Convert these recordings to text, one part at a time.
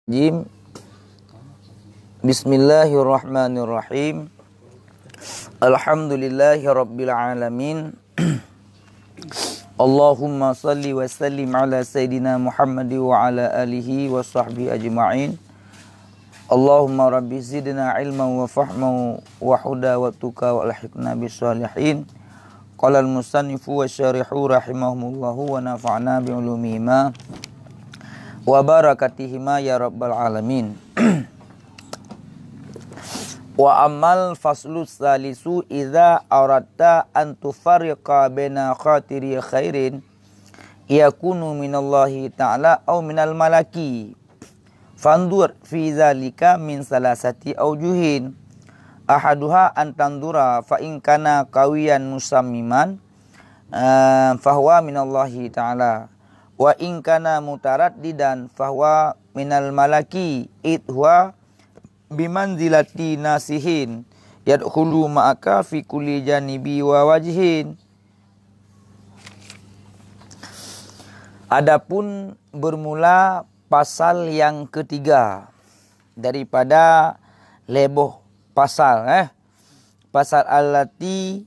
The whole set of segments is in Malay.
Jim. Bismillahirrahmanirrahim. Alhamdulillahi rabbil alamin. Allahumma salli wa sallim ala Sayyidina Muhammad wa ala alihi wa sahbihi ajma'in. Allahumma rabbi zidna ilman wa fahman wa huda wa tuqa wa alhiqna bisalihin. Qala al-musannifu wa syarihu rahimahumullahu wa nafa'na bi'ulumihima wa barakatihima ya rabbal alamin. Wa amal faslu salisu idza aradta an tufarriqa baina khatiri khairin yakunu minallahi ta'ala aw minal malaki fandur fi zalika min salasati aujuhin ahaduha an tandura fa in kana qawiyan musammiman fahuwa minallahi ta'ala wa in kana mutaraddidan fahuwa minal malaki idhuwa bimanzilati nasihin yadkhulu ma'aka fi kulli janibi wa wajhin. Adapun bermula pasal yang ketiga daripada leboh pasal pasal allati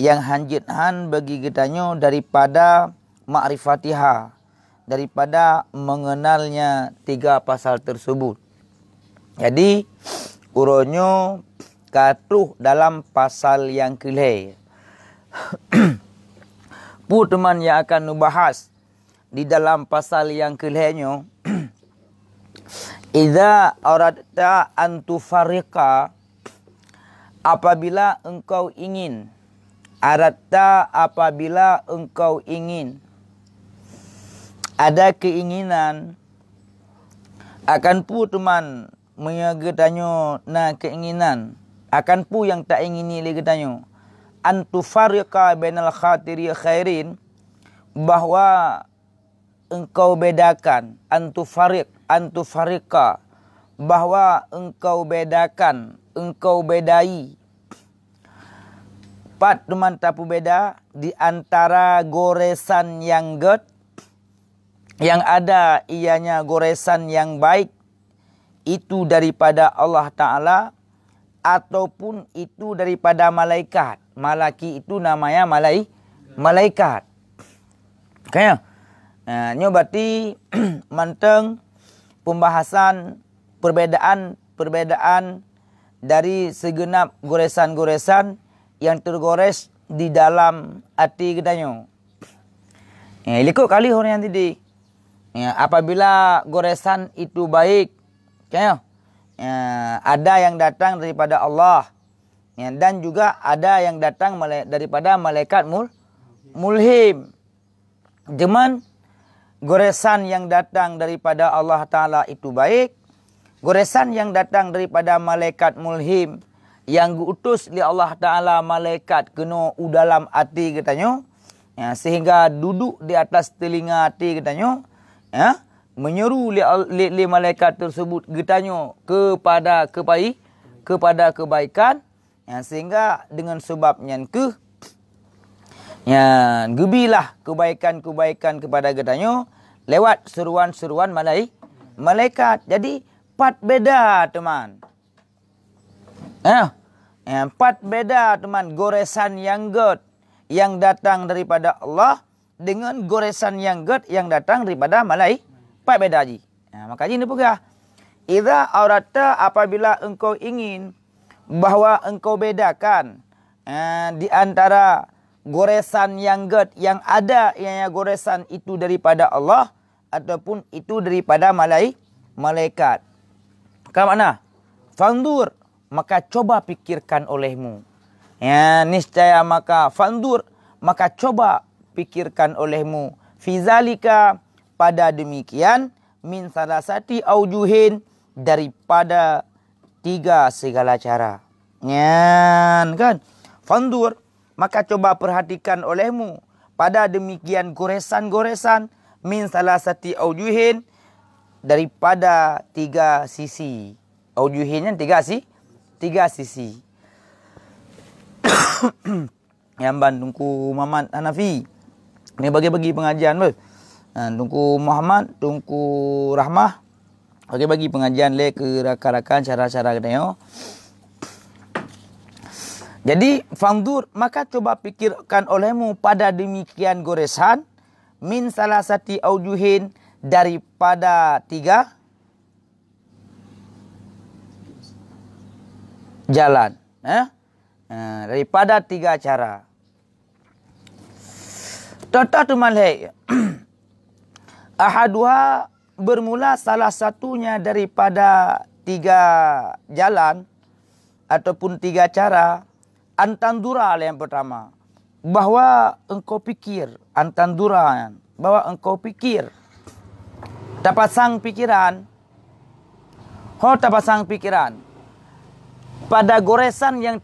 yang hanjithan bagi getanyo daripada ma'rifatiha, daripada mengenalnya tiga pasal tersebut. Jadi uronyo katuh dalam pasal yang kelih. Pu teman yang akan nubahas di dalam pasal yang kelihnya. Idza aradta an tufarriqa, apabila engkau ingin, aradta apabila engkau ingin, ada keinginan akan pu teman menyagetanyo na keinginan akan pu yang tak ingini lagi getanyo antu farqa bainal khatiri khairin, bahwa engkau bedakan antu farqa bahwa engkau bedakan, engkau bedai pat teman tapu beda di antara goresan yang yang ada ianya goresan yang baik itu daripada Allah Ta'ala ataupun itu daripada malaikat. Malaki itu namanya malaikat. Kaya nyo berarti manteng pembahasan perbedaan dari segenap goresan-goresan yang tergores di dalam hati kita. Likut kali orang yang tadi. Apabila goresan itu baik, ada yang datang daripada Allah, dan juga ada yang datang daripada malaikat mulhim. Cuman goresan yang datang daripada Allah Ta'ala itu baik. Goresan yang datang daripada malaikat mulhim yang diutus oleh Allah Ta'ala malaikat kena dalam hati katanya, sehingga duduk di atas telinga hati katanya, menyeru li malaikat tersebut getanyo kepada kebaikan, sehingga dengan sebabnya gebilah kebaikan kepada getanyo lewat seruan-seruan malaikat. Jadi pat beda teman. Pat beda teman goresan yang datang daripada Allah dengan goresan yang datang daripada malaikat. Pat beda ji. Makanya ini pula. Idza aradta apabila engkau ingin, bahwa engkau bedakan di antara goresan yang ada yang goresan itu daripada Allah ataupun itu daripada malaikat. Ke mana? Fandur, maka coba pikirkan olehmu. Niscaya maka fandur, maka coba pikirkan olehmu. Fizalika, pada demikian, min salasati aujuhin, daripada tiga segala cara. Kan? Fandur, maka coba perhatikan olehmu pada demikian goresan-goresan, min salasati aujuhin, daripada tiga sisi. Aujuhinnya tiga sisi. Yang bandungku Muhammad Hanafi ni bagi-bagi pengajian ber. Tungku Muhammad, Tungku Rahmah, Okey, bagi pengajian le ke rakan-rakan cara-cara kena. Jadi fangdur, maka coba pikirkan olehmu pada demikian goresan min salah satu aujuhin daripada 3 jalan, daripada 3 cara. Tata tu malai. Ahaduha bermula salah satunya daripada 3 jalan ataupun 3 cara. Antandura yang pertama, bahwa engkau pikir, antandura, bahwa engkau pikir, tapasang pikiran, tapasang pikiran pada goresan yang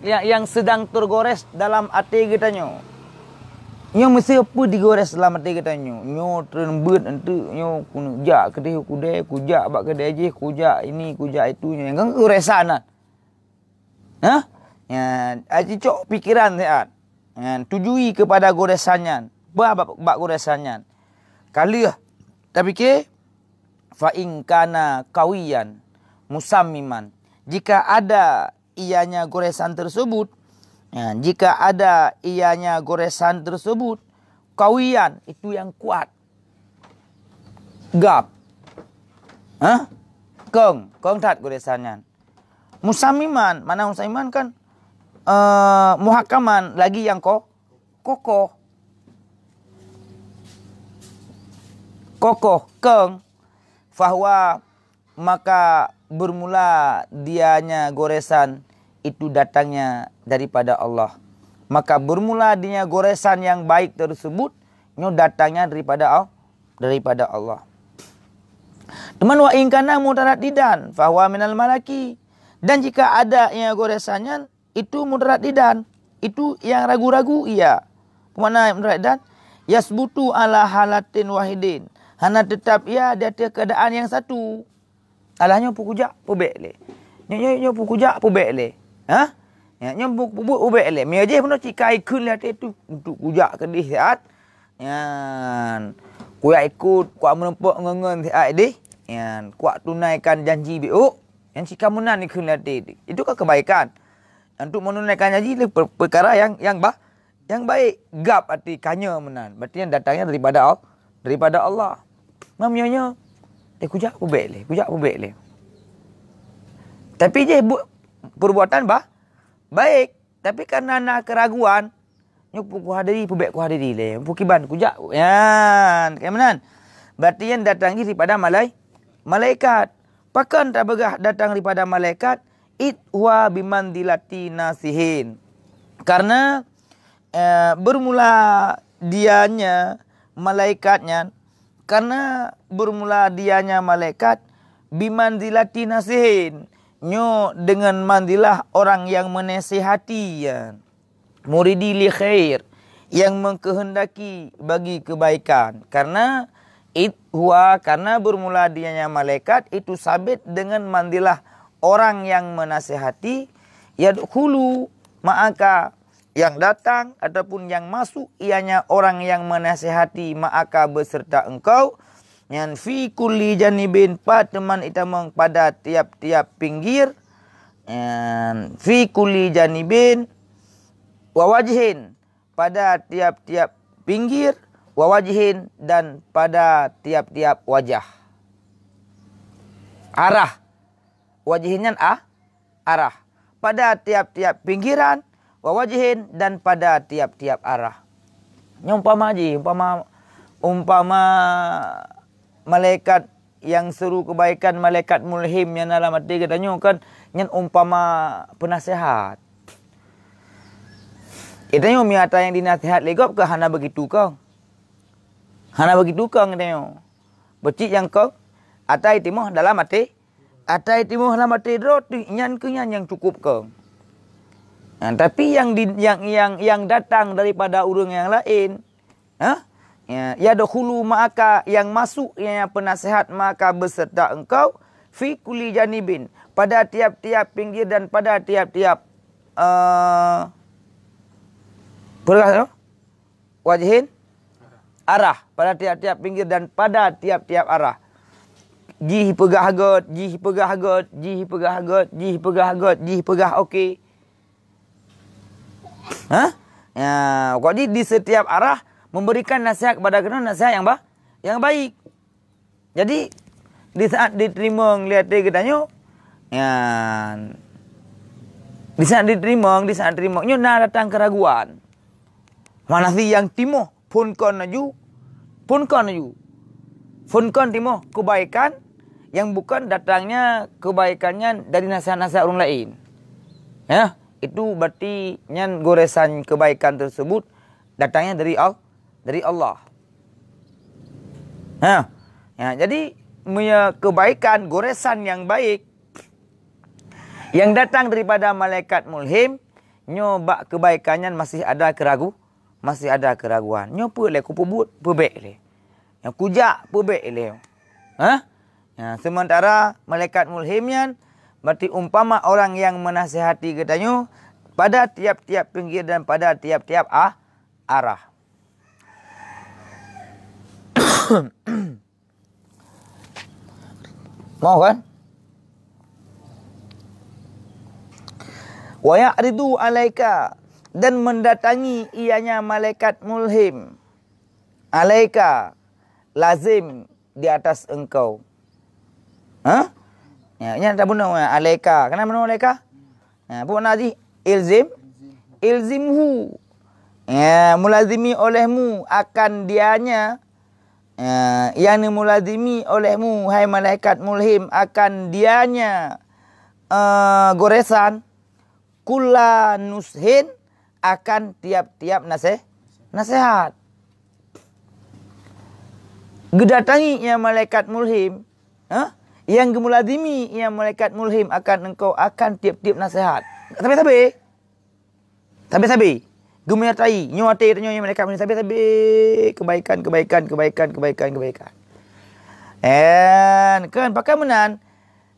yang sedang tergores dalam hati kita nyo. Nyo mesti apa digores dalam hati kita nyo. Nyo terembut entu nyo kujak kedai kujak bak kedai je, kujak ini, kujak itu nyo. Yang goresan lah. Cocok pikiran sehat. Tujui kepada goresannya. Bak goresannya. Kali tak fikir fa in kana qawiyan musammiman. Jika ada ianya goresan tersebut, jika ada ianya goresan tersebut, qawiyan itu yang kuat. Gap. Kong tat goresannya. Musammiman, mana musammiman kan muhakaman lagi yang kokoh keng bahwa maka bermula dianya goresan itu datangnya daripada Allah. Maka bermula dianya goresan yang baik tersebut nyo datangnya daripada Allah. Teman wa ingkana mutaraddidan bahwa minal malaki, dan jika ada yang goresannya itu mutaraddidan, itu yang ragu-ragu iya. Kemana mutaraddidan? Yasbutu ala halatin wahidin. Hana tetap ia di atas keadaan yang satu. Alahnya pukujak pubek le. Nyo pukujak pubek le. Nyo pubek le. Mi aje pun cikai kun le tu untuk kujak kedih sehat. Yan. Kuat ikut, kuat menempok ngengen sehat deh. Yan, kuat tunaikan janji biuk. Yang cikamunan ni kun le itu kan kebaikan. Untuk menunaikan janji itu perkara yang baik. Gap arti kanya menan. Berarti yang datangnya daripada Allah. Mamnya kujak pubek le. Tapi je perbuatan baik. Tapi karena nak keraguan, nyo ku hadiri pubek ku hadiri le. Pukiban kujak. Yan, kayak menan. Berarti yang datangnya daripada malaikat. Pakan tak begah datang daripada malaikat. Itwa bimandilati nasihin. Karena bermula dianya malaikatnya, karena bermula dianya malaikat bimandilati nasihin, nyo dengan mandilah orang yang menasihati ya. Muridi li khair, yang mengkehendaki bagi kebaikan. Karena karena bermula dianya malaikat itu sabit dengan mandilah orang yang menasihati, yadkhulu ma'aka, yang datang ataupun yang masuk ianya orang yang menasihati ma'aka beserta engkau, yang fi kulli janibin teman itamang pada tiap-tiap pinggir, yang fi kulli janibin wawajhin pada tiap-tiap pinggir, wawajhin dan pada tiap-tiap wajah. Arah wajihinnya arah pada tiap-tiap pinggiran, wawajihin dan pada tiap-tiap arah. Umpama malaikat yang seru kebaikan, malaikat mulhim yang dalam hati kita kan yang umpama penasihat. Kita nyo miata yang dinasihat legop ke hana begitu kau. Hana begitu kau kita becik yang kau atai timoh dalam hati. Atai timuh lama tidro nyan yang cukup ke. Tapi yang datang daripada urang yang lain, ya dakhulu ma'aka, yang masuk yang penasihat maka beserta engkau fi kulli janibin, pada tiap-tiap pinggir dan pada tiap-tiap wajhin arah, pada tiap-tiap pinggir dan pada tiap-tiap arah. Ji pegah got, ji pegah got, ji pegah got, ji pegah got, ji pegah okey. Ya, jadi di setiap arah memberikan nasihat kepada kita, nasihat yang baik. Jadi di saat diterima ngelihat dia katanya, ya, di saat diterima nyo nak datang keraguan. Mana si yang timo pun kon aju. Pun kon timo kebaikan yang bukan datangnya kebaikannya dari nasihat-nasihat orang lain. Ya, itu berarti nyan goresan kebaikan tersebut datangnya dari Allah. Ya, jadi punya kebaikan goresan yang baik yang datang daripada malaikat mulhim, nyoba kebaikannya masih ada keraguan. Nyo puleh ku pebut pebek le. Yang kujak pebek le. Ya, sementara malaikat mulhimnya berarti umpama orang yang menasihati katanya pada tiap-tiap pinggir dan pada tiap-tiap arah. Mau kan? Wa ya'ridu alaika, dan mendatangi ianya malaikat mulhim. Alaika, lazim di atas engkau. Ya, ini ada guna alaika. Kenapa guna alaika? Ya, pun nazi ilzimhu. Ya, mulazimi olehmu akan dianya. Yang mulazimi olehmu hai malaikat mulhim akan dianya goresan kulla nushin akan tiap-tiap nasihat. Gedatangi yang malaikat mulhim, yang gemulazimi yang malaikat mulhim akan engkau akan tiap-tiap nasihat. Tapi gemetai nyoate tanya yang malaikat mulhim tapi kebaikan. Kan pakai menan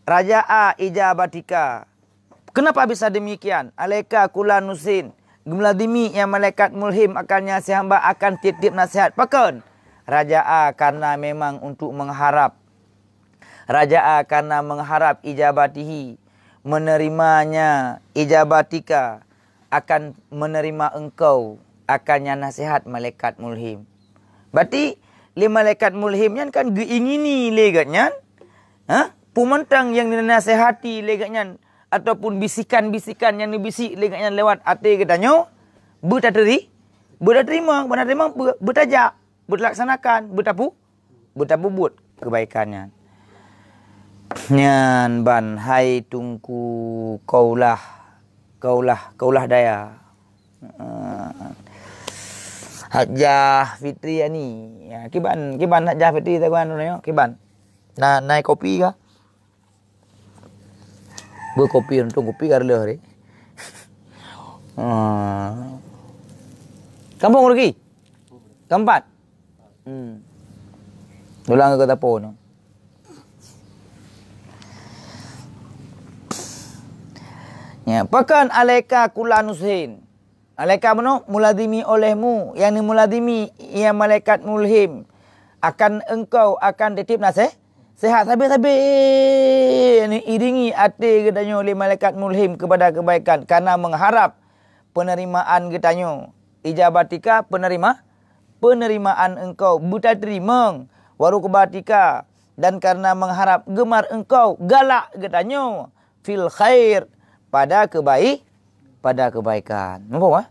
raja'a ijabatika. Kenapa bisa demikian? Alaika kula nusin. Gemladimi yang malaikat mulhim akannya si hamba akan tiap-tiap nasihat. Pakan raja'a karena memang untuk mengharap. Raja'a karena mengharap ijabatihi, menerimanya ijabatika, akan menerima engkau akannya nasihat malaikat mulhim. Berarti li malaikat mulhimnya kan geingini legatnya, pemantang yang dinasihati legatnya ataupun bisikan-bisikan yang dibisik legatnya lewat hati katanya, berterima, bertajak, berlaksanakan, bertabubut kebaikannya. Nyan ban hai tungku kaulah daya. Hajah Fitri ni. Ya, kiban Hajah Fitri taguan tu kiban. Naik kopi kah? Berkopi untuk kopi karela hari. Kampung lagi? Keempat? Dulang ke tapo no. Ya, pakan alaika kula nushin. Alaika mano muladimi olehmu, yang muladimi ia malaikat mulhim akan engkau akan titip sehat sabi ini iringi hati katanya oleh malaikat mulhim kepada kebaikan karena mengharap penerimaan katanya ijabatika penerimaan engkau buta terima waru kebatika dan karena mengharap gemar engkau galak katanya fil khair pada kebaikan. Nampak?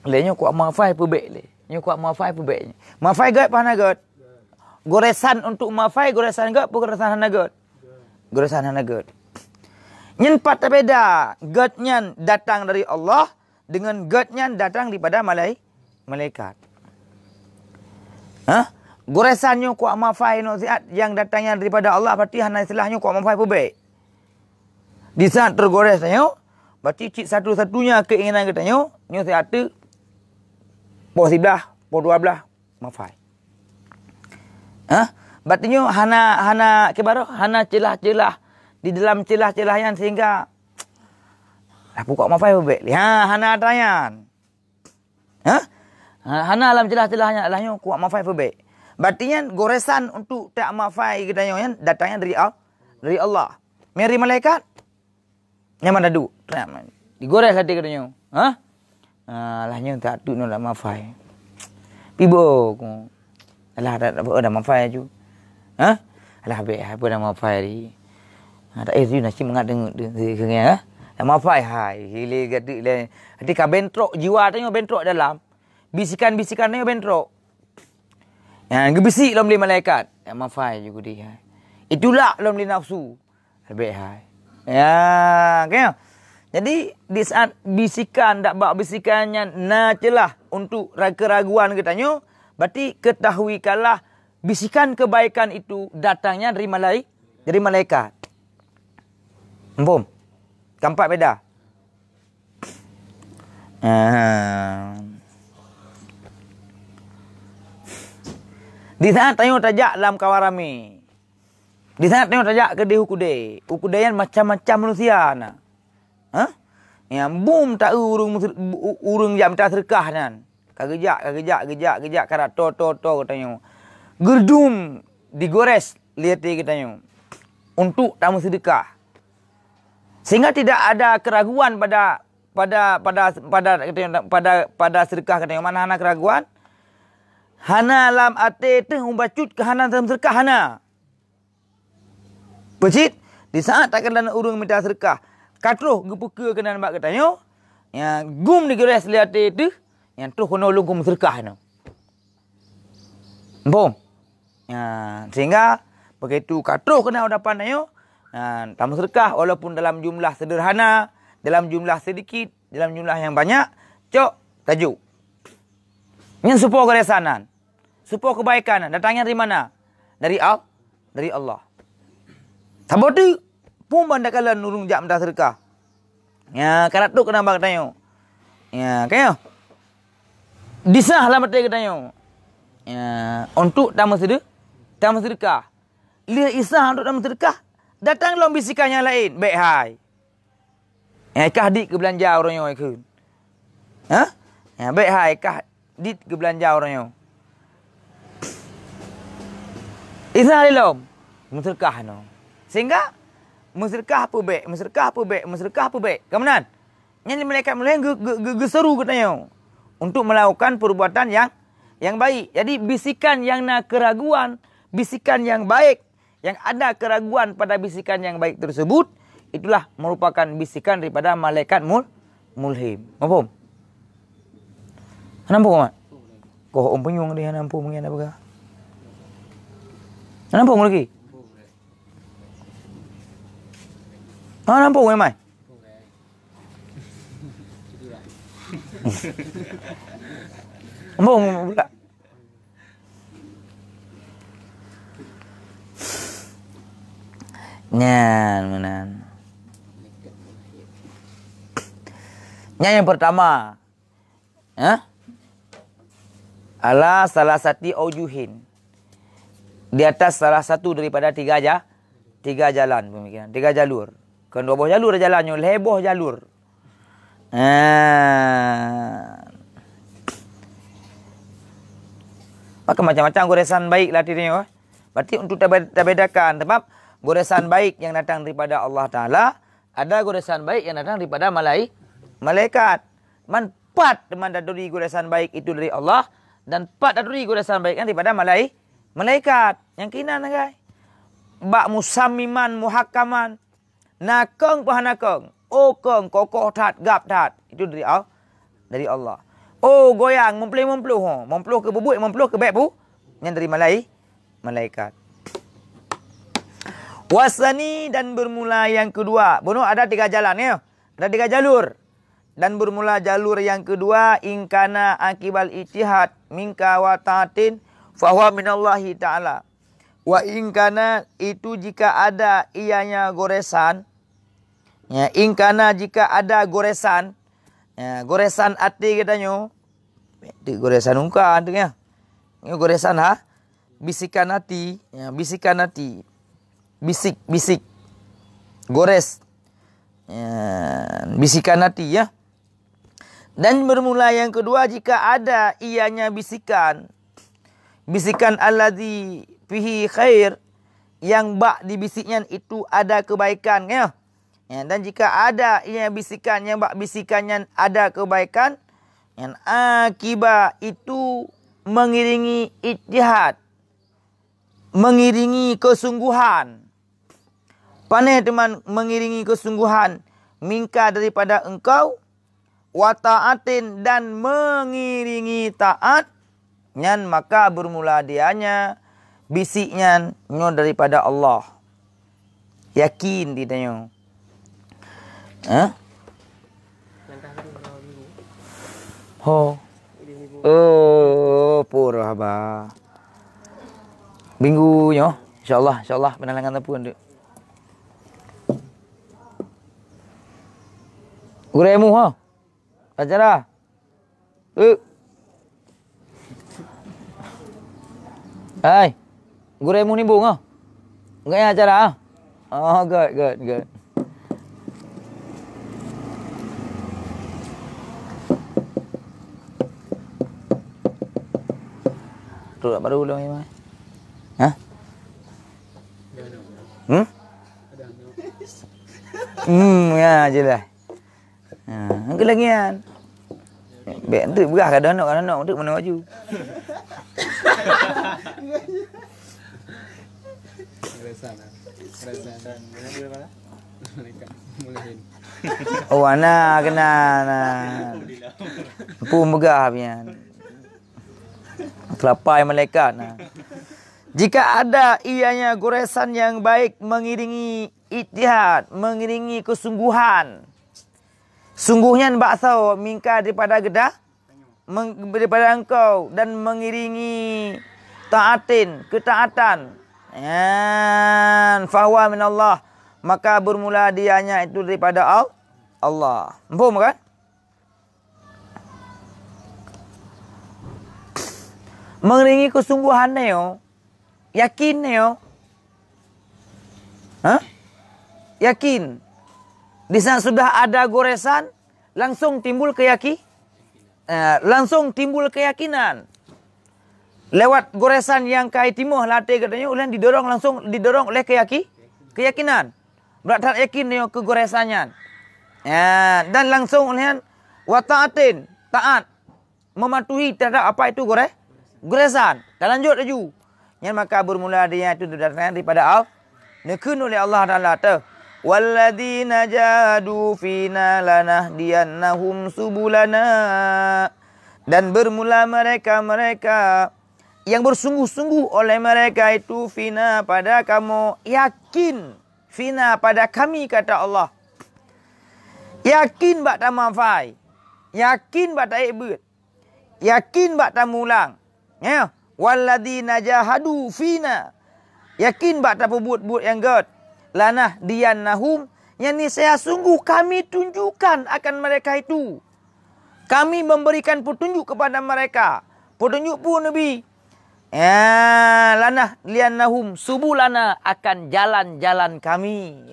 Lenya kuat mafai pebek le. Nyo kuat mafai pebek. Mafai gat pana gat. Goresan untuk mafai goresan gat goresan hana gat. Goresan hana gat. Nyen pat beda. Gatnya datang dari Allah dengan gatnya datang daripada malaikat. Goresannya kuat mafai nasihat yang datangnya daripada Allah berarti hanya istilahnya kuat mafai pebek. Di saat tergoresnya berarti cik satu-satunya keinginan katanya nyo sihat tu po 11, po 12 mafai. Berarti nyo hana kebaro hana celah-celah di dalam celah-celah yang sehingga aku kuat mafai pebek. Hana adayan. Hana alam celah-celahnya alahnya kuat mafai perbek. Berarti goresan untuk tak mafai kita yang datangnya dari Allah. Meri malaikat. Yang mana dadu. Digores hati katanya. Alahnya tak tu nak mafai. Pibo ku. Alah ada mafai ju. Alah be apa dah mafai di. Tak tu nak mengat dengar dengar. Mafai hai. Hile gadi le. Hati ka bentrok jiwa tanya bentrok dalam. Bisikan-bisikan tanya bentrok. Gebisik dalam malaikat. Mafai juga dia. Itulah dalam nafsu. Lebih hai. Okay? Jadi di saat bisikan tak bak bisikannya celah untuk keraguan katanya, berarti ketahui kalah bisikan kebaikan itu datangnya dari malaikat. Faham? Kampak beda. Di saat tanya tajak dalam kawarami. Di saat tanya tajak ke hukude. Hukudean macam-macam manusia na. Yang boom tak urung jam tak serkah nan. Kagejak karat to katanya. Gerdum digores lihat dia katanya. Untuk tamu sedekah. Sehingga tidak ada keraguan pada sedekah katanya. Mana hana keraguan? Hana lam ate teh umbacut ke hana dalam sedekah hana. Pecit di saat takkan dan urung minta sedekah. Katruh gepuka kena nampak katanya. Yang gum digores lihat itu. Yang tu kena ulung kum sedekah hana. Bom. Sehingga begitu katruh kena udapan ayo. Tamu sedekah walaupun dalam jumlah sederhana, dalam jumlah sedikit, dalam jumlah yang banyak, cok tajuk. Yang supaya keresanan, supaya kebaikan datangnya dari mana? Dari Allah. Sebab tu pun bandakalan nurung jak minta sedekah. Karat tu kena bak tanya. Kaya. Disahlah mati katanya. Untuk tamu sedekah. Lihat isah untuk tamu sedekah. Datang dalam bisikan yang lain. Baik hai. Kah dik ke belanja orang yang ikut. Baik hai. Kah dik ke belanja orang yang. Isah dalam. Musyrikah no. Sehingga. Musyrikah apa baik. Kemudian. Yang malaikat mulai geseru katanya. Untuk melakukan perbuatan yang baik. Jadi bisikan yang nak keraguan. Bisikan yang baik. Yang ada keraguan pada bisikan yang baik tersebut, itulah merupakan bisikan daripada malaikat mulhim. Faham? Nampak tak? Kau penyung dia nampak mungkin apa kah? Nampak lagi? Nampak memang. Nampak pula. Menan. Yang pertama, ala salah satu aujuhin. Di atas salah satu daripada tiga jalan pemikiran, 3 jalur. Kan 12 jalur jalannya, leboh jalur. Maka macam-macam goresan baik lah dirinya. Berarti untuk terbedakan sebab goresan baik yang datang daripada Allah Ta'ala. Ada goresan baik yang datang daripada malaikat. Empat teman dari goresan baik itu dari Allah. Dan 4 dari goresan baik yang daripada malaikat. Yang kina nagai. Bak musammiman muhakaman. Nakeng pahanakeng. Okeng kokoh tat gap tat. Itu dari Allah. Oh goyang mempluh. Mempluh ke bubuk, mempluh ke bek bu. Yang dari malaikat. Wasani dan bermula yang kedua. Bunuh ada 3 jalan ya. Ada 3 jalur. Dan bermula jalur yang kedua. Ingkana akibal ijtihad minka wa ta'atin fahuwa minallahi ta'ala. Wa ingkana itu jika ada ianya goresan. Ingkana jika ada goresan. Goresan hati katanya. Goresan ungka ya. Ini goresan bisikan hati. Bisikan hati. Bisik. Gores. Bisikan hati ya. Dan bermula yang kedua, jika ada ianya bisikan. Bisikan alladzi fihi khair, yang bak di bisiknya itu ada kebaikan. Ya? Dan jika ada ianya bisikan, yang bak bisikannya ada kebaikan, yang akibat itu mengiringi ijtihad, mengiringi kesungguhan. Pandai teman, mengiringi kesungguhan. Minka daripada engkau, wa ta'atin, dan mengiringi taat, nyan maka bermula dianya bisiknya nyo daripada Allah. Yakin ditanya. Purah ba. Minggu nyo, insyaallah penalangan tapun tu. Uremu ha. Acara. Hai. Guremu ni bung ah. Enggak acara ah. Oh, good. Tu baru ulang ni, Mas. Hah? Ya jelah. Angkat lagi kan. Baik tu berah kada nak untuk mana baju. Oh, ana kena. Pun begah pian. Telapai malaikat nah. Jika ada ianya goresan yang baik mengiringi ijtihad, mengiringi kesungguhan. Sungguhnya baksau mingka daripada gedah, daripada engkau, dan mengiringi ketaatan. Fahuwa minallah, maka bermula dianya itu daripada Allah. Faham kan? Mengiringi kesungguhan neo, yakin neo. Yakin. Di sana sudah ada goresan, langsung timbul keyakinan. Lewat goresan yang kai timuh latih katanya, ulan didorong oleh keyakinan. Berarti yakin neo ke goresannya. Dan langsung oleh wa ta'atin, taat, mematuhi terhadap apa itu goresan. Dan lanjut laju. Yang maka bermula dia itu datang daripada Allah. Nekun oleh Allah Ta'ala tu. Walladzina jahadu fina lanahdiyannahum subulana. Dan bermula mereka yang bersungguh-sungguh oleh mereka itu fina pada kamu, yakin fina pada kami, kata Allah. Yakin bak tak manfai, yakin bak tak ibad, yakin bak tak mulang. Ya, walladzina jahadu fina, yakin bak tak buat yang god. Lanah diyannahum, yang ni saya sungguh kami tunjukkan akan mereka itu. Kami memberikan petunjuk kepada mereka. Petunjuk pun Nabi. Lanah diyannahum subulana, akan jalan-jalan kami.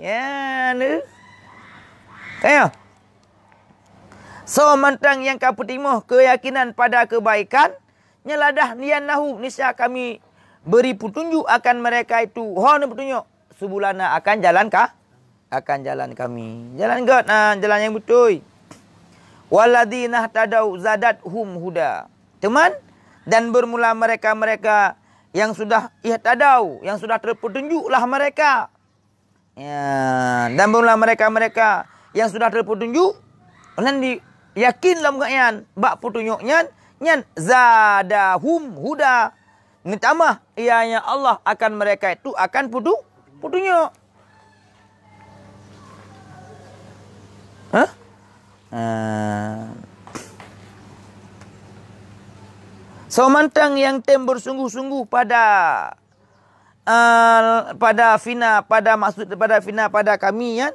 So mantang yang kau petimuh keyakinan pada kebaikan, nyeladah diyannahum, niscaya kami beri petunjuk akan mereka itu. Ni petunjuk. Subulana, akan jalan kami. Jalan god, jalan yang betul. Walladzina tadau zadathum huda. Teman, dan bermula mereka yang sudah ihtadau, yang sudah terpetunjuklah mereka. Dan bermula mereka yang sudah terpetunjuk, dan yakinlah mengayan bak petunjuknya, nyan zadahum huda. Nitambah ianya Allah akan mereka itu akan petunjuk. So mantang yang tem bersungguh-sungguh pada fina, pada maksud daripada fina pada kami ya.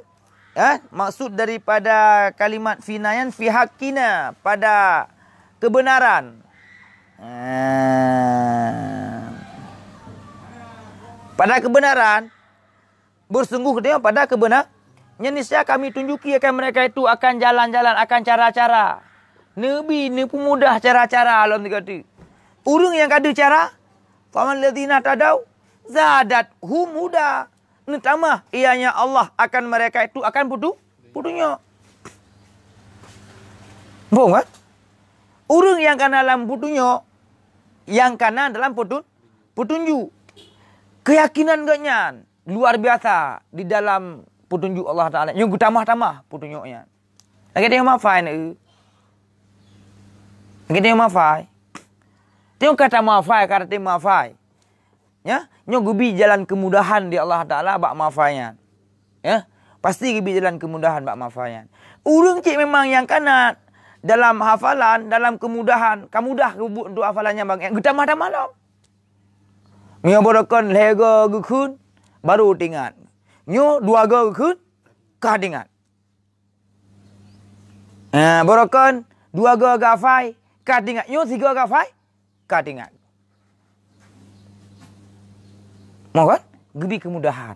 Maksud daripada kalimat fina yang fi haqqina, pada kebenaran. Pada kebenaran, bersungguh dia pada kebenaran. Niscaya kami tunjuki akan mereka itu akan jalan-jalan, akan cara-cara. Nabi ni pun mudah cara-cara alam dikata. Urang yang ada cara, faman ladzina tadau zadat hum huda. Tambah ianya Allah akan mereka itu akan putunya. Faham kan? Urang yang kena dalam putunya, yang kena dalam petunjuk. Keyakinan gaknya luar biasa di dalam petunjuk Allah Ta'ala. Yang tambah-tambah petunjuknya. Lagi dia mafai ni. Lagi dia mafai. Tengok kata mafai, kata dia mafai. Ya, nyo gubi jalan kemudahan di Allah Taala bak mafaian. Ya, pasti gubi jalan kemudahan bak mafaian. Urang cik memang yang kana dalam hafalan, dalam kemudahan, kamudah untuk hafalannya bang. Yang gedamah malam. Nyo borokan lega gekun baru tingat. Nyo dua ga gekun kah tingat. Borokan dua ga gafai kah tingat. Nyo tiga gafai kah tingat. Mau kan? Gebi kemudahan.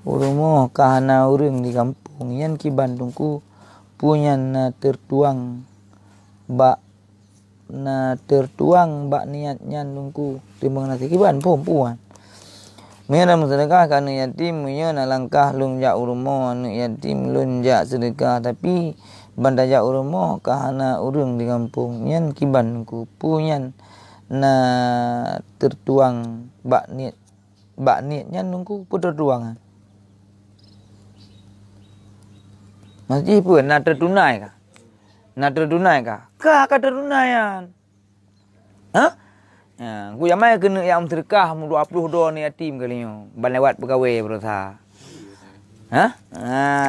Urumo kahana urang di kampung yan ki Bandungku punya na tertuang bak niatnya nungku timbang nasi kiban perempuan. Mera sedekah kana yatim nya na langkah lunjak urumo anu yatim lunjak sedekah tapi bandaja urumo kahana urang di kampung nyan kiban nungku punya na tertuang bak niatnya nungku tertuangan. Masih pun na tertunai kah? Na tertunai kah? Kah tertunaian? Hah? Ya, ku jamai kena yang sedekah mu 20 dolar ni yatim kali nyo. Ban lewat pegawai berusaha. Hah?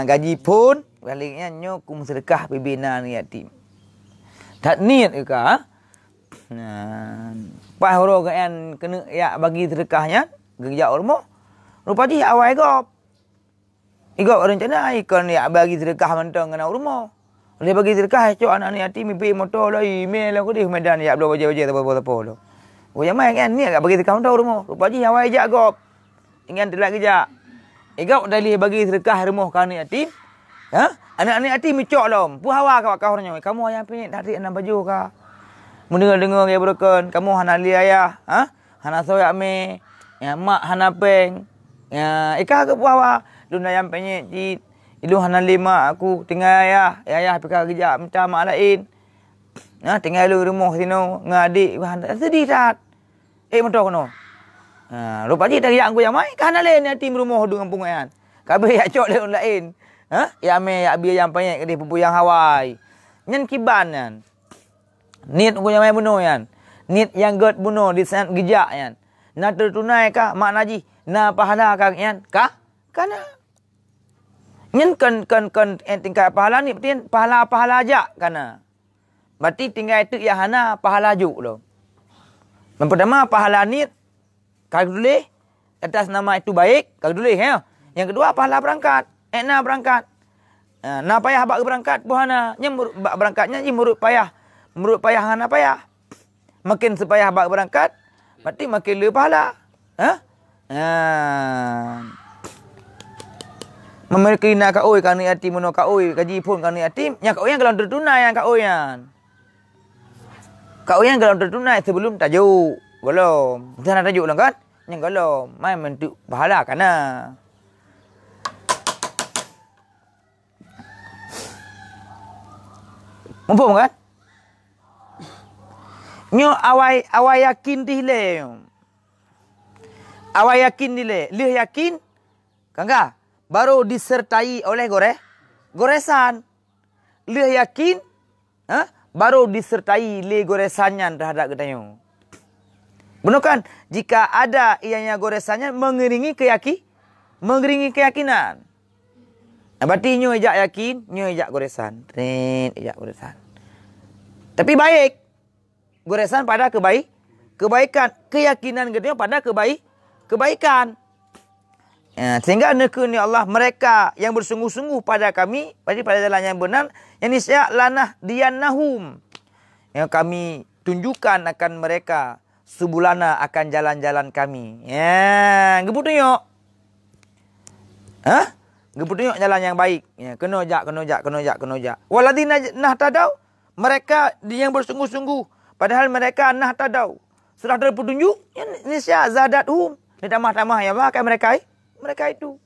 Gaji pun baliknya nyo ku sedekah pibina ni yatim. Tak niat ke kah? Pas horo kan kena ya bagi sedekahnya, kerja ormo. Rupa ji awai gop. Igop rencana ikon ya bagi sedekah mentang kena rumah. Dia bagi sedekah cok anak ni yatim mimpi motor lah email aku di medan ya belum baca-baca apa-apa lo. Oh yang mai kan ni agak bagi sedekah mentang rumah. Rupa ji awai jak gop. Ingat telak kejak. Igop dalih bagi sedekah rumah kan ni yatim. Ha? Anak ni yatim cok lom. Pu hawa kau orangnya. Kamu ayam penyek tarik anak baju ka. Mendengar-dengar ya broken. Kamu hana li ayah, ha? Hana soyak me. Ya mak hana peng. Ya ikah ke pu hawa. Lu ayam penyek cit. Ilu hana lima aku tinggal ayah pergi kerja macam mak lain. Nah, tinggal lu rumah sino ngadik sedih tak. Motor kono. Lupa ji tak yang aku yang mai kan lain tim rumah du kampung kan. Kabe ya cok le lain. Ya me ya biar yang penyek ke pupuyang Hawaii. Nyen kiban kan. Niat aku yang mai bunuh kan. Niat yang god bunuh di sana gejak kan. Na tertunai kah mak naji? Na pahala kah kan? Kana nyen kan tingkat pahala ni berarti pahala aja kana. Berarti tinggal itu yang hana pahala juk lo. Yang pertama pahala ni kalau boleh atas nama itu baik kalau boleh ya. Yang kedua pahala berangkat. Na berangkat. Na payah bak berangkat buhana. Nya berangkatnya ji murut payah. Murut payah hana payah. Makin sepayah bak berangkat berarti makin lebih pahala. Memiliki nak kau kan ni yatim mono kau gaji pun kan ni yatim yang kau yang kalau tertunai yang kau yang kalau tertunai sebelum tajuk belum sana tajuk lah kan yang kalau mai mentuk pahala kana mampu kan nyo awai yakin dile awai yakin dile lih yakin kangga baru disertai oleh goresan. Lih yakin, baru disertai le goresannya terhadap ketanyo. Benar kan? Jika ada ianya goresannya mengiringi keyakinan. Berarti nyo ejak yakin, nyo ejak goresan. Ejak goresan. Tapi baik. Goresan pada kebaikan. Keyakinan ketanyo pada kebaikan. Sehingga nekuni Allah mereka yang bersungguh-sungguh pada kami, pada jalan yang benar, yang nisya lanah diannahum, yang kami tunjukkan akan mereka subulana akan jalan-jalan kami. Gebut tengok. Gebut tengok jalan yang baik. Kena jak. Waladina nahtadau, mereka yang bersungguh-sungguh, padahal mereka nahtadau, sudah ada petunjuk, yang nisya zadathum, ditambah-tambah ya Allah akan mereka itu.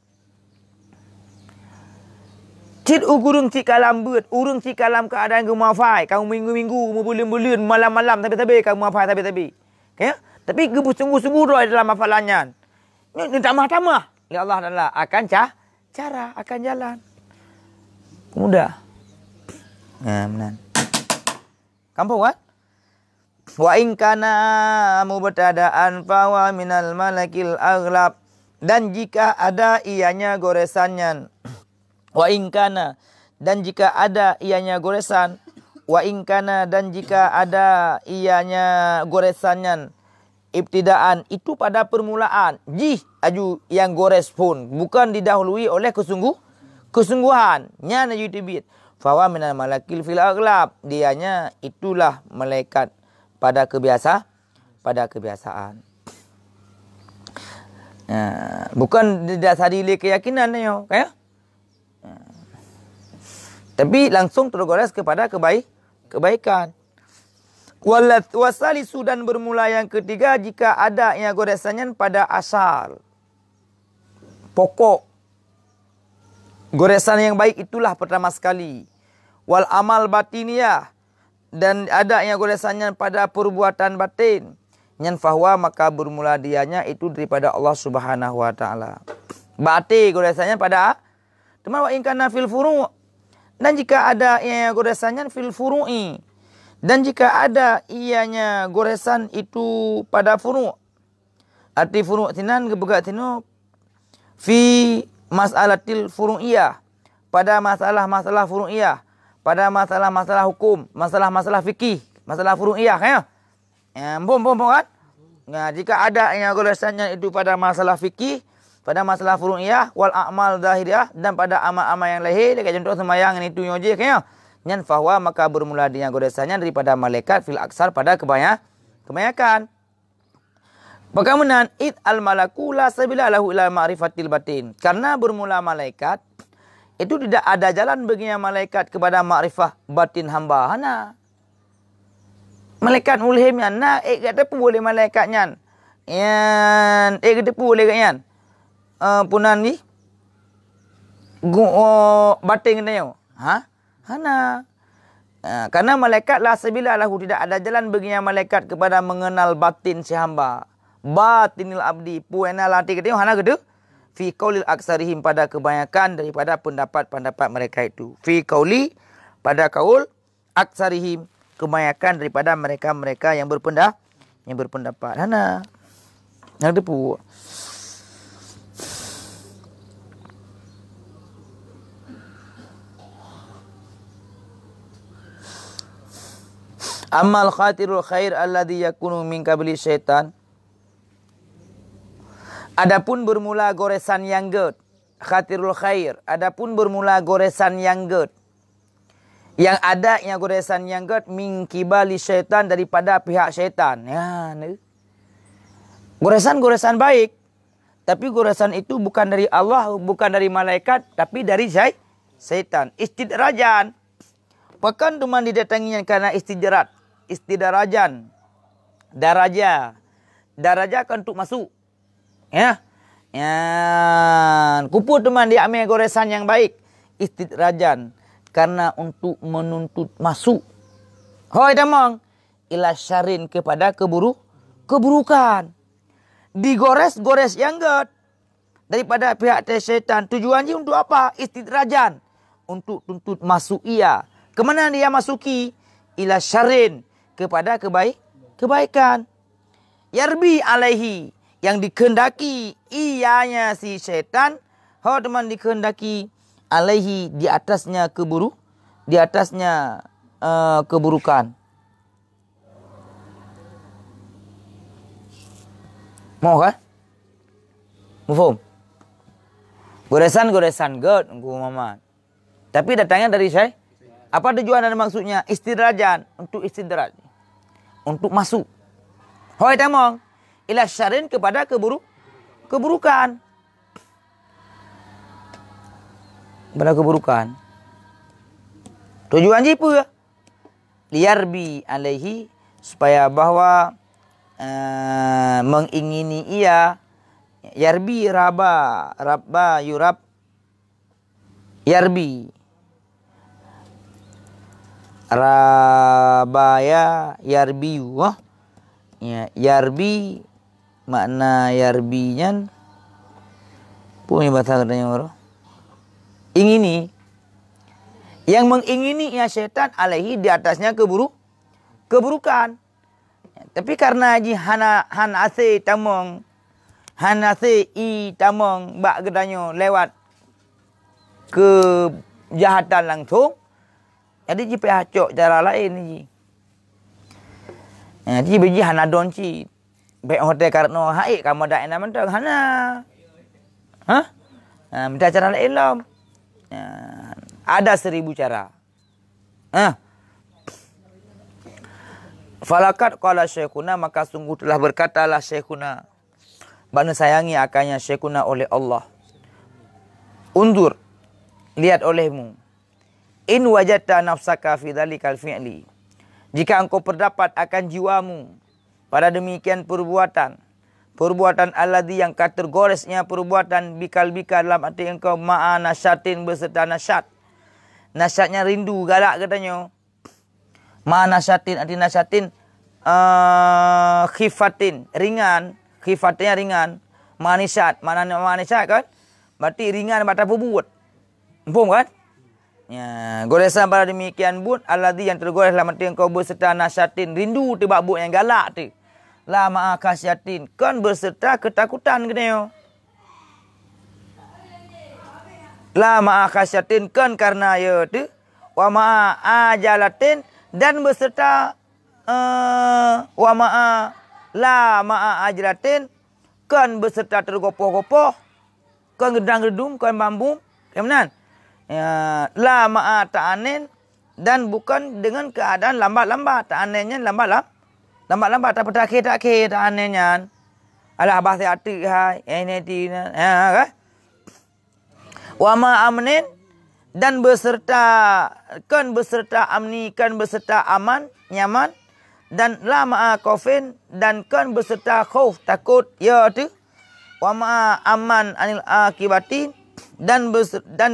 Cik urung cik kalam beut, urung cik kalam keadaan gemafai, kamu minggu-minggu, bulan-bulan, malam-malam, tapi kamu mafai tapi. Okay? Tapi gebus sungguh-sungguh doa dalam hafalannya. Ini tambah-tambah. Ya Allah Taala akan cara akan jalan. Mudah. Benar. Kampung kan? Wa in kana mubtada'an fa wa minal malakil aghlab. Dan jika ada ianya goresannya, wa ingkana, dan jika ada ianya goresan, wa ingkana, dan jika ada ianya goresannya, ibtidaan, itu pada permulaan, aju yang gores pun bukan didahului oleh kesungguhan, nya na yutibit, fawa minal malakil fil aghlab, dianya itulah malaikat pada kebiasaan. Bukan didasari oleh keyakinan ya. Tapi langsung tergores kepada kebaikan. Wasalisu, dan bermula yang ketiga jika ada yang goresannya pada asal pokok. Goresan yang baik itulah pertama sekali. Wal amal batiniyah, dan ada yang goresannya pada perbuatan batin. Nyan fahwa, maka bermula dianya itu daripada Allah Subhanahu wa taala. Bati goresannya pada teman wa in kana fil furu', dan jika ada ianya goresannya fil furu'i, dan jika ada ianya goresan itu pada furu'. Arti furu' tinan gebegak tinu fi mas'alatil furu'iyah, pada masalah-masalah furu'iyah, pada masalah-masalah hukum, masalah-masalah fikih, masalah furu'iyah ya. Bom kan? Nah, jika ada yang goresannya itu pada masalah fikih, pada masalah furu'iyah, wal a'mal zahiriyah, dan pada amal-amal yang lahir, kayak contoh sembahyang itu nyoje kayaknya. Nyan fahwa, maka bermula dengan goresannya daripada malaikat fil aksar pada kebanyakan. Bagaimana id al malaku la sabila lahu ila ma'rifatil batin. Karena bermula malaikat itu tidak ada jalan baginya malaikat kepada makrifah batin hamba. Malaikat mulhim yan na kata pun boleh malaikatnya yan kata pun boleh kan punan ni batin kena karena malaikat la sabila lahu, tidak ada jalan baginya malaikat kepada mengenal batin si hamba, batinil abdi puena lati kata hana gede fi qaulil aksarihim, pada kebanyakan daripada pendapat mereka itu, fi qauli pada kaul aksarihim, kebanyakan daripada mereka yang berpendapat. Hana yang depu. Amal khatirul khair alladhi yakunu min qabli syaitan. Adapun bermula goresan yang ged, khatirul khair, adapun bermula goresan yang ged, yang ada yang goresan yang ged min kibali syaitan, daripada pihak syaitan. Goresan baik, tapi goresan itu bukan dari Allah, bukan dari malaikat, tapi dari syaitan. Istidrajan, pekan tuman didatanginya karena istidarajan, daraja kan untuk masuk. Kupu teman dia ambil goresan yang baik, istidrajan, karena untuk menuntut masuk. Hoi damang ila syarin, kepada keburukan. Digores yang ged daripada pihak syaitan. Tujuannya untuk apa? Istidrajan, untuk tuntut masuk ia. Kemana dia masuki? Ila syarin, kepada kebaikan. Yarbi alaihi, yang dikehendaki ianya si syaitan. Hoi teman dikehendaki alaihi, di atasnya keburukan. Mau kan? Mufhum? Goresan god Muhammad. Tapi datangnya dari saya. Apa tujuan dan maksudnya? Istidrajan, untuk istidraj. Untuk masuk. Hoi tamong. Ila syarin kepada keburukan. Kepada keburukan. Tujuan apa? Liyarbi alaihi, supaya bahwa mengingini ia. Yarbi rabba yurab. Yarbi rabaya yarbiyu. Ya, yarbi makna yarbinya punya bahasa katanya orang. Ingini, yang mengingini ia setan alaihi, di atasnya keburukan. Ya, tapi karena ji hanase tamong hanase i tamong bak gedanyo lewat kejahatan langsung, jadi ji pihak cara lain ji. Ji biji hana donci. Baik hotel karno haik kamu dak enak mentang hana. Hah? Minta cara lain lom. Ada 1000 cara. Falakat qala syekhuna, maka sungguh telah berkatalah syekhuna, bana sayangi akannya syekhuna oleh Allah. Undur, lihat olehmu. In wajadta nafsaka fi dzalikal fi'li, jika engkau terdapat akan jiwamu pada demikian perbuatan alladhi yang kategorisnya perbuatan bikal dalam arti engkau ma'a nasyatin beserta nasyat. Nasyatnya rindu, galak katanya. Ma'a nasyatin, arti nasyatin khifatin, ringan. Khifatnya ringan. Manisat, mana manisat kan? Berarti ringan mata buat. Empung kan? Ya, goresan pada demikian but alladhi yang tergores dalam arti engkau berserta nasyatin, rindu tebak but yang galak tu. La ma'a kasyatin, kan berserta ketakutan katanya. La ma'a kasyatin, kan karena ya tu. Wa ma'a ajalatin, dan berserta wa ma'a la ma'a ajalatin, kan berserta tergopoh-gopoh, kan gedang-gedung, kan bambu. Kemudian ya, la ma'a ta'anin, dan bukan dengan keadaan lambat-lambat. Ta'aninnya lambat-lambat. Tak petakhir ta'aninnya. Alah bahasa hati hai. Ini tina. Kan? Wa ma'amnin, dan beserta amni, kan beserta aman, nyaman. Dan la ma'a khofin, dan kan beserta khauf, takut. Ya tu. Wa ma'a aman anil akibatin, dan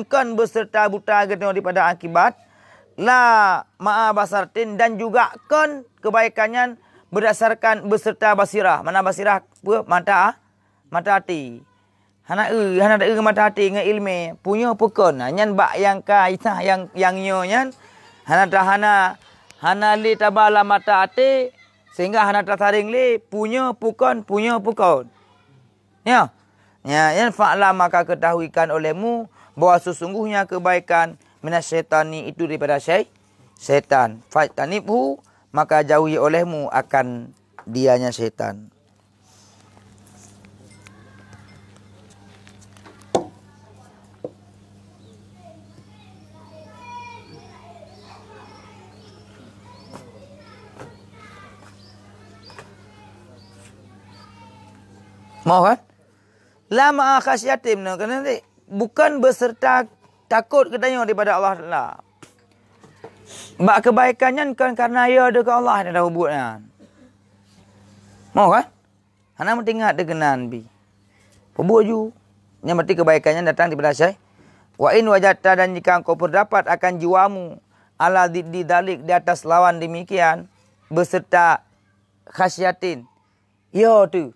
kan beserta buta daripada akibat. La ma'a basartin, dan juga kan kebaikannya berdasarkan beserta basirah. Mana basirah? Mata hati. Hana mata hati dengan ilmu punya pukon. Nyan bak yang kaisah yang nyonya. Hana li tabala mata hati sehingga hana tasaring li punya pukon. Ya. Ya, yang fa'la, maka ketahuikan olehmu bahwa sesungguhnya kebaikan minasyaitan itu daripada syaitan. Fa'tanibhu, maka jauhi olehmu akan dianya syaitan. Mau kan? La ma'a khasyatim, bukan beserta takut katanya daripada Allah Taala. Bak kebaikannya kan karena ia ada ke Allah yang dah buatnya. Mau kan? Hana mesti ingat dekenan bi. Perbuat ju. Yang mesti kebaikannya datang daripada saya. Wa in wajadta, dan jika engkau berdapat akan jiwamu ala di dalik, di atas lawan demikian beserta khasyatin. Ya tu.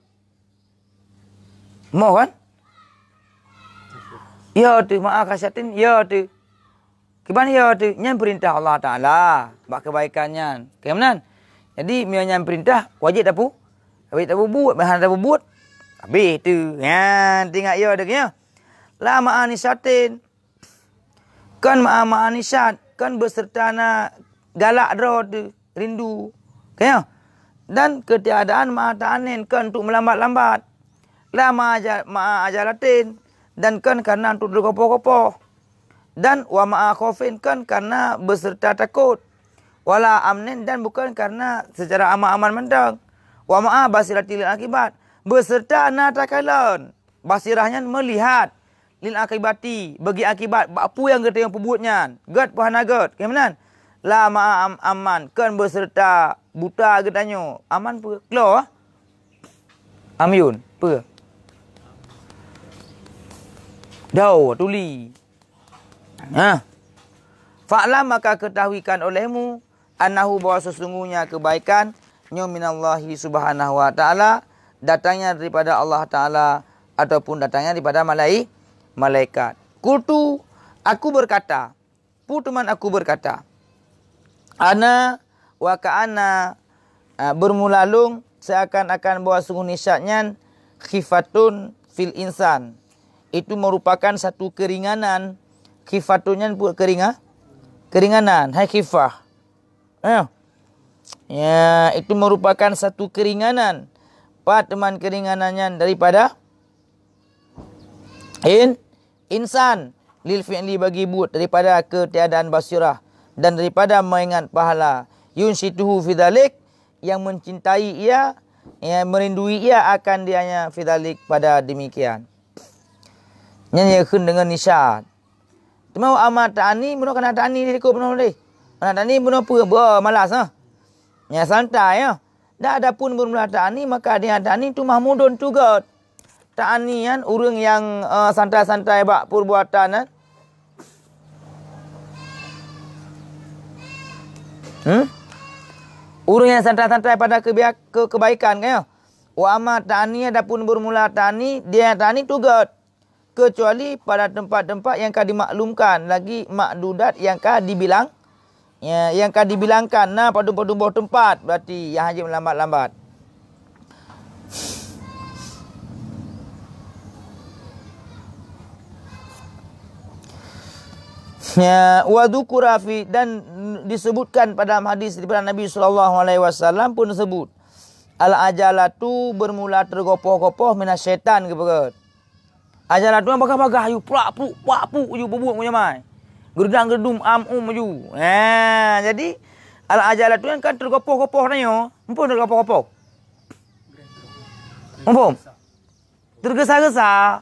Mau kan? Ya tu, ma'a khasyatin, ya tu. Kemana ya tu? Yang perintah Allah Ta'ala. Bak kebaikannya. Kemudian. Jadi, yang perintah, wajib tak pu? Wajib tak pu buat. Bahan tak pu buat. Habis tu. Ya, tinggal ya tu. La ma'anisatin. Kan ma'anisat. Kan berserta nak galak draw tu. Rindu. Kaya. Dan ketiadaan ma'ata'anin. Kan untuk melambat-lambat. La ma'ajalatin. dan kan karena untuk berkopoh-kopoh. Dan wa ma'a khaufin kan karena beserta takut. Wala amnin dan bukan karena secara aman-aman mendang. Wa ma'a basiratil akibat beserta natakalan. Basirahnya melihat lil akibati bagi akibat apa yang kita yang perbuatnya. Gad pahana gad. Kemana? La ma'a aman kan beserta buta getanyo. Aman pe keluar. Amyun pe. Dau tuli. Fa'lam maka ketahuikan olehmu annahu bahwa sesungguhnya kebaikan minallahi subhanahu wa ta'ala datangnya daripada Allah Ta'ala ataupun datangnya daripada malaikat. Kultu aku berkata, teman aku berkata, ana wa ka'ana bermulalung seakan-akan bahwa sungguh nisyatnya khifatun fil insan. Itu merupakan satu keringanan. Khifatunnya keringanan. Hai khifah. Ya, itu merupakan satu keringanan. Teman keringanannya daripada insan lil fi'li bagi buat daripada ketiadaan basirah dan daripada mengingat pahala. Yunsituhu fidalik yang mencintai ia, yang merindui ia akan dianya fidalik pada demikian. Nyanyikan dengan nisyaat. Mau amat ta'ani, benar kena ta'ani dia ikut benar boleh. Kena ta'ani benar apa? Malas ha. Ya santai ya. Dah ada pun bermula ta'ani maka dia ta'ani tu mahmudun juga. Ta'ani kan orang yang santai-santai bak perbuatan kan. Orang yang santai-santai pada kebaikan kan ya. Wa amat ta'ani ada pun bermula ta'ani, dia ta'ani juga. Kecuali pada tempat-tempat yang kau dimaklumkan lagi makdudat yang kau dibilang yang kau dibilangkan pada tempat berarti yang haji melambat-lambat. Ya wa dzukura fi dan disebutkan pada hadis daripada Nabi sallallahu alaihi wasallam pun disebut al ajalatu bermula tergopoh-gopoh minasyaitan kepada ajaran tu bagah-bagah you prak-puk you berbuat macam mai. Gerdang-gerdum maju. Jadi al-ajalah tu kan tergopoh-gopoh nyo. Mumpun tergopoh-gopoh. Mumpun. Tergesa-gesa.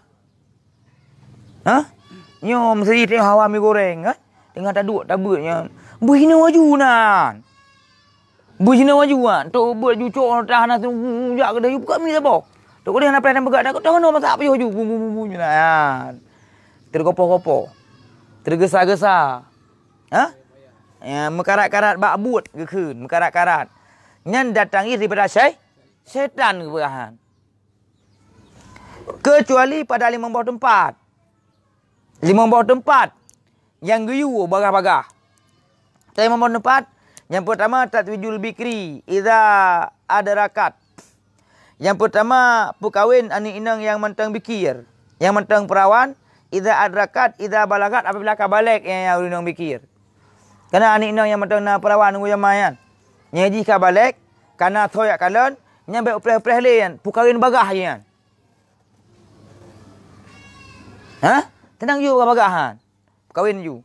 Nyo mesti tengok hawa mi goreng kan. Tengah taduk tabutnya. Buhina maju nan. Buhina maju kan. Tok buat ju cok tahan tu jak kedai buka mi apa? Tok dia nak plan bergerak dak tahu no masak apa ju bunyi nah. Tergopoh-gopoh. Tergesa-gesa. Ya mekarat-karat bak but gekeun, mekarat-karat. Nyan datangi daripada syaitan kebahan. Kecuali pada 5 buah tempat. 5 buah tempat yang geyu bagah-bagah. 5 buah tempat. Yang pertama tatwijul bikri idza adrakat. Yang pertama, perkahwin ani inang yang mentang bikir. Yang mentang perawan, idza adrakat, idza balagat, apabila kau balik yang inang bikir. Karena ani inang yang mentang na perawan nunggu jamayan. Nyaji kau balik, karena thoyak kalon, nyambe upreh-upreh lian, perkahwin bagah yan. Tenang ju bagahan. Perkahwin ju.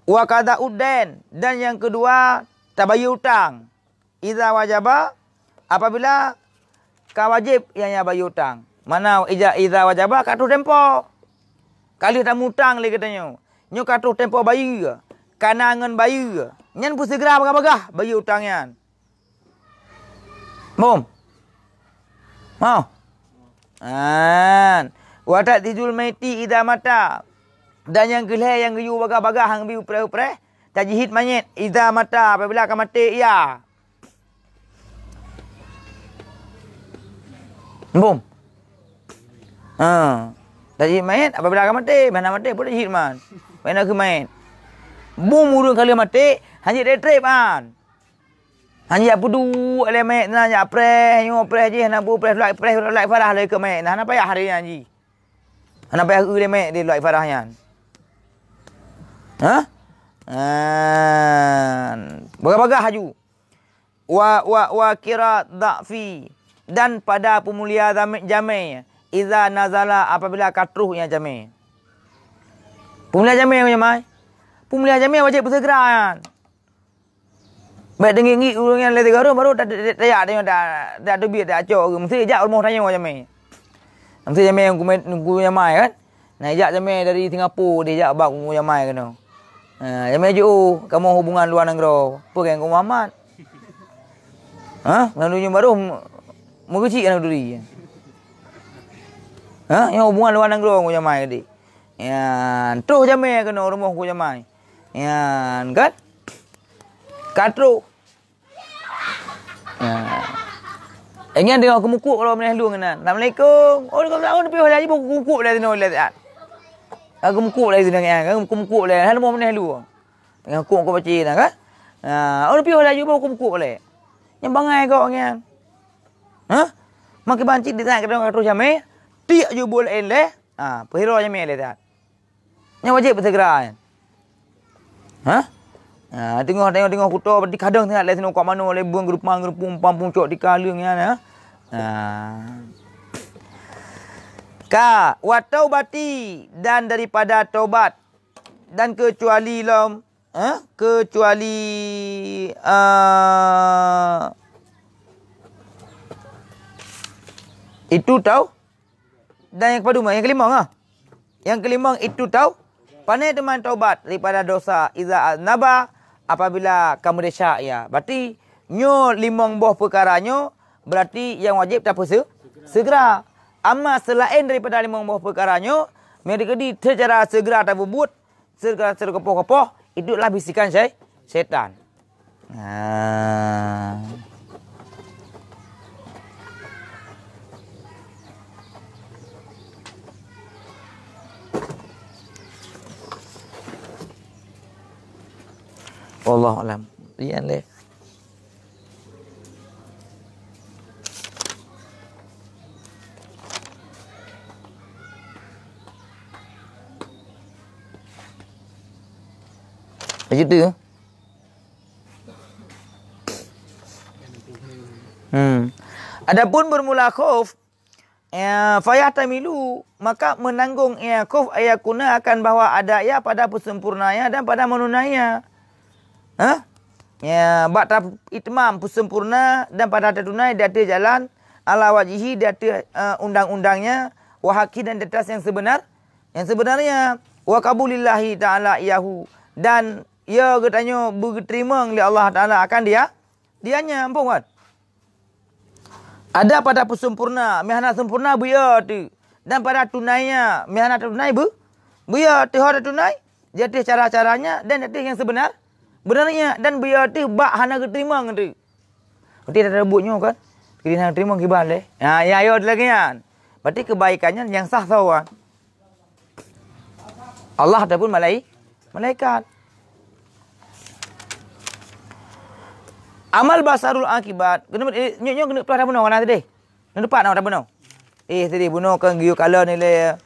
Wa qada uddan dan yang kedua, tabayyu utang. Idza wajaba, apabila kau wajib yang bayar hutang. Mana idza wajaba katuh tempo. Kali tak mutang lagi katanya. Nyo katuh tempo bayar. Kanangan bayar. Nyan pun segera bagah-bagah bayar hutangnya. Mom. Mau. Wa ta'tijul maiti idza mata. Dan yang geleh yang geyu bagah-bagah hang biu preh-preh. Tajhid mayit idza mata apabila kau mati ya. Bom. Tajhid mayit apabila kau mati, mana mati pun tajhid man. Mana ke mayit. Bom urang kali mati, hanya detrep man. Hanya pudu ale mayit na ya preh, nyo preh je na bu preh like farah le ke mayit. Nah payah hari anji. Ana payah le mayit di like farahnya. Bagah-bagah haju. Wa kira da'fi dan pada pemulia jamai iza nazala apabila katruhnya jamil. Pemulihan jamil punya mai. Pemulihan jamil wajib bersegera kan. Baik dengi orang yang lagi garu baru dah dia dah duit dah acok mesti ajak rumah tanya jamil. Mesti jamil yang ku jamil kan. Nah ajak jamil dari Singapura dia ajak bab ku jamil kena. Jamil ju kamu hubungan luar negara. Apa yang kau Muhammad? Melalui baru mau kecil kan duri. Yang hubungan luar negara ku jamil tadi. Yan, tu jamil kena rumah ku jamil. Yan, kan? Katru. Ingin dengar kemukuk kalau meneh lu kena. Assalamualaikum. Oh, kau tahu ni pergi lagi buku kemukuk dah tino lihat. Aku kemukuk lagi tino kan. Kemukuk lagi. Hal mau meneh lu. Tengah kuk kau baca dah kan? Oh, pergi lagi buku kemukuk lagi. Yang bangai kau kan. Makin bancik di sana kadang katru jamil. Tiak je boleh leh. Perhiro jamil leh dah. Yang wajib bersegera. Tengok kuta berarti kadang tengok leh kat mana oleh buang gerupang puncok di kalung ya. Ka wa taubati dan daripada taubat dan kecuali itu tahu dan yang kedua yang kelima yang kelima itu tahu pandai teman taubat daripada dosa iza naba apabila kamu desyak ya. Berarti nyo limang buah perkaranya berarti yang wajib tak apa segera. Amma selain daripada limang buah perkaranya mereka secara segera tak berbuat segera kepoh-kepoh itulah bisikan syaitan. Wallahu alam. Rian leh. Macam tu. Adapun bermula khauf fayahtamilu maka menanggung khauf ayakuna akan bahawa ada ya pada persempurnanya dan pada menunainya. Bak itmam sempurna dan pada tunai dia ada jalan ala wajihi dia ada undang-undangnya wahaki dan detas yang sebenarnya wa qabulillahi taala iyahu dan ia katanya berterima oleh Allah taala akan dianya ampun kan ada pada persempurna mihana sempurna buya tu dan pada tunainya mihana tunai buya tu ada tunai dia ada cara-caranya dan ada yang benarnya dan biar tu bak hana keterima ngatu. Berarti ada rebutnya kan. Kita terima kibal leh. Ya ayo lagi kan. Berarti kebaikannya yang sah tahu kan. Allah ataupun malaikat. Amal basarul akibat. Kena kena keluar dah bunuh kan tadi. Nak dapat nak dah bunuh. Tadi bunuh kan giu kala nilai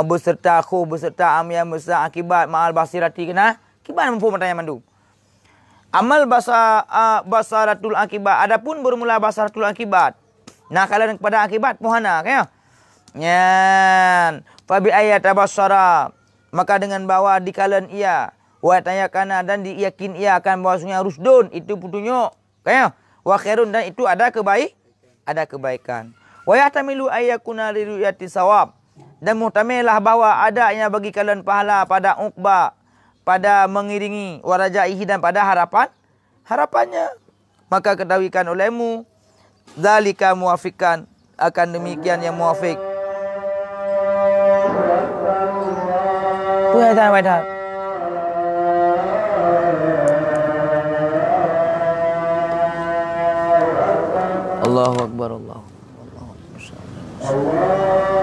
beserta beserta am yang besar akibat ma'al basirati kena. Kiban mampu bertanya mandu. Amal basaratul akibat. Adapun bermula basaratul akibat. Nah kalau kepada akibat puhana kan? Nyan. Fabi ayat abasara. Maka dengan bawa di kalan ia. Wa tayakana dan diyakin ia akan bahwasanya rusdun itu petunjuk. Kan? Wa khairun dan itu ada kebaikan. Wa yahtamilu ayyakuna liruyati sawab. Dan muhtamilah bahawa adanya bagi kalian pahala pada uqba. Pada mengiringi warajaihi dan pada harapannya maka ketahuikan olehmu zalika muafikan akan demikian yang muafik punya Allahu akbar Allahu akbar